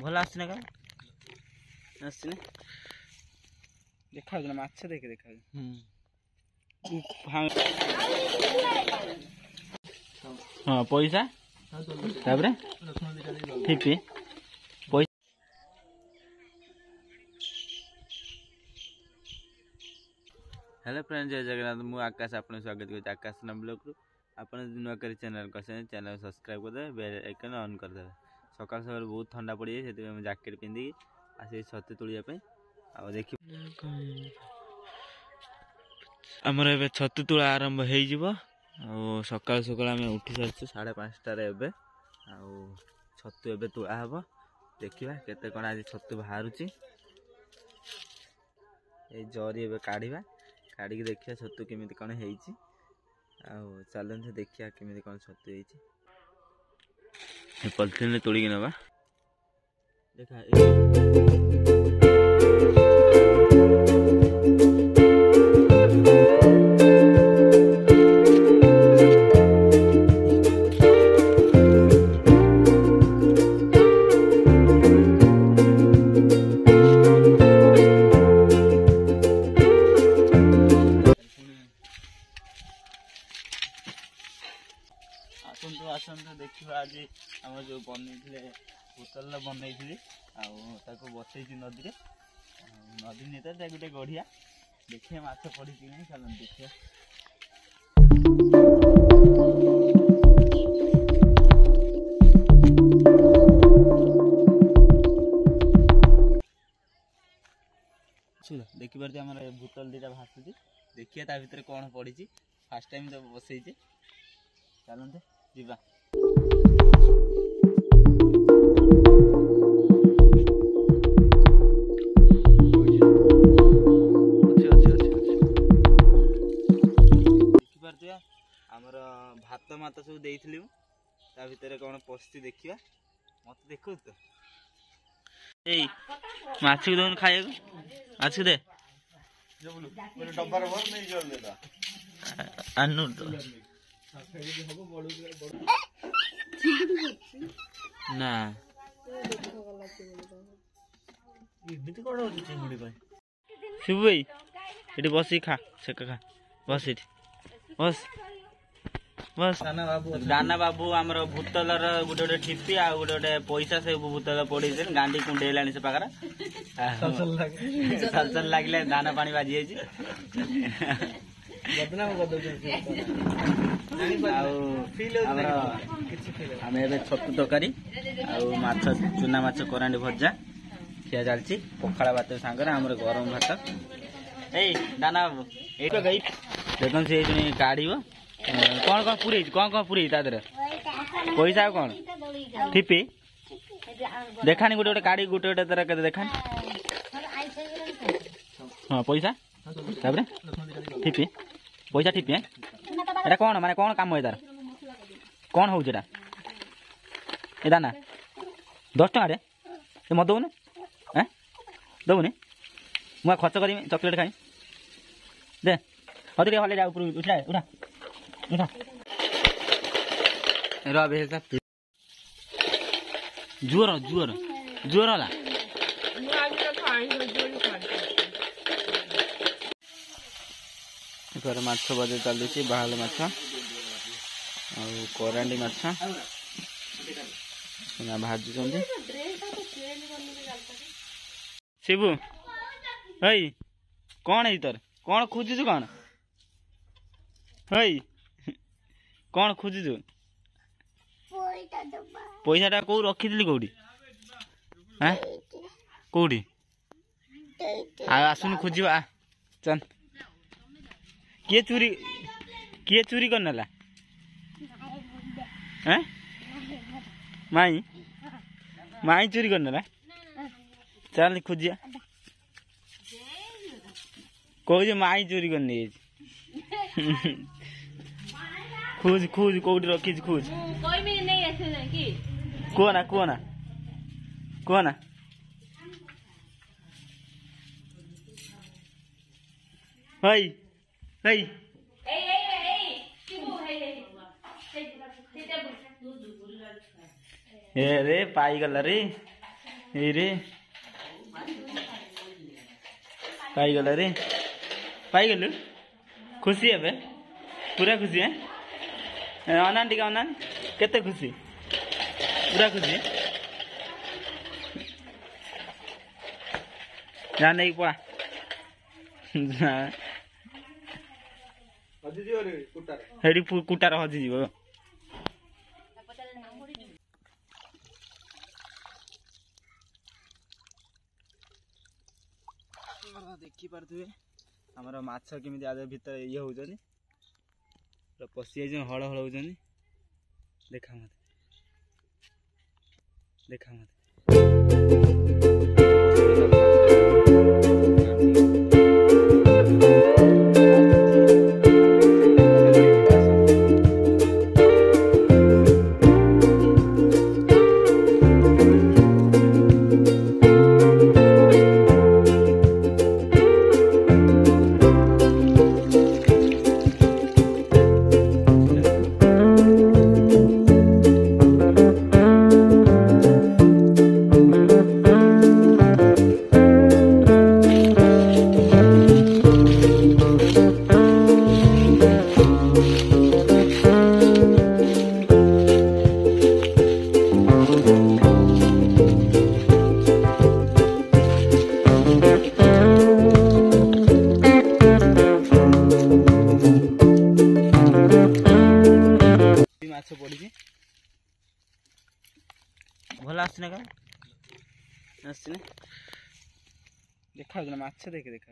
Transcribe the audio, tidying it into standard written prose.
भल आसना का आसना देखा माछ देखे देखा हाँ पैसा ठीक हेलो फ्रेंड्स जय जगन्नाथ मु आकाश आपन स्वागत करछि आकाश नाम ब्लॉग रु आपन नुआ कर चैनल चैनल सब्सक्राइब कर दे बेल आइकन ऑन कर दे सकाल सकाल बहुत ठंडा पड़ी से जैकेट पिंधि आसे छतु तुलिया पे आ देखि हमर एबे छतु तुला आरंभ हे जिवो आ सकाल सकाल हम उठी सारछु 5:30 रे एबे आ छतु एबे तुला हबो देखिबा केते कोन आज छतु बाहरुची ए जरी एबे काढिबा काढ़ी के देखिया छतु केमिति कौन हेइची आ चलन से देखिया केमिति कौन छतु हेइची ए पॉलिथिन ने तोड़ी के नबा देखा देखा आज आम जो बनई बोतल बनई बसई नदी नदी नहीं गोटे गढ़िया देखिए माछ पड़ी कि नहीं चल देखिए देखिपारे आम बोतल दीटा भासुची देखिए ता भीतर कौन पड़ी फास्ट टाइम तो बसई चलते जीवा आमर भात मात सब देइथिलु ता भीतर कौन पस्ती देखिया मत देखु तो ए माछ दोन खाए माछ दे डब्बा रे भर नहीं जोर देता अनु तो ना शिव भाई ये बस खा से खा बस ये बस बस दाना बाबू आमर भूतल गोटे गोटे ठिपी आ गोटे गोटे पैसा से भूतल पड़े गांडी कुंडेला से पाखर सल लगे दाना पानी बाजी आम ए छतु तरकारी आछ चूना माछ करांडी भजा खिया चलती पखाड़ा भात सांगे आम गरम भात ए दाना बाबू ये देखो से काढ़ कौन कौन पूरे पूरे पैसा कौन ठिपी देखानी गोटे गोटे काढ़ी गोटे गोटे तरह के देखानी हाँ पैसा ठिपी पैसा ठिपी एटा कौन माने कौन काम है तार कौन हो दाना 10 टका रे मत दौने दौने मुझे खर्च करी चॉकलेट खाई दे हते हले जा ऊपर उठा उठा उठा रबे जोर जोर जोर ला घर माछ बजे चलुची बाहल माछ करांडी माछ भाजुंट शिबू हई कौन है तोर कौन खोजुचु कौन हई कौन खोजुचु पैसा कौ रखी कौटी हाँ कौटी आसुन खोजा चल किए चोरी कर नेला माई माई चोरी कर नेला चल खोजिया कह माई चोरी कर नहीं खोज खोज कौटी रखी खोज कहना कहना कहना हई हई रे पाई गला रे रे पाइगल रे पाइगलु खुशी है पूरा खुशी है अना टी अना केते खुशी पूरा खुशी जा नहीं पड़ा हेडी कुटार हजिज देखी पारे आमर माछ केमी आज भीतर ये होनी पशि जाए हल हल हो देखा मत देखा मत पड़ी भल आसना का देखा माछ देखे देखा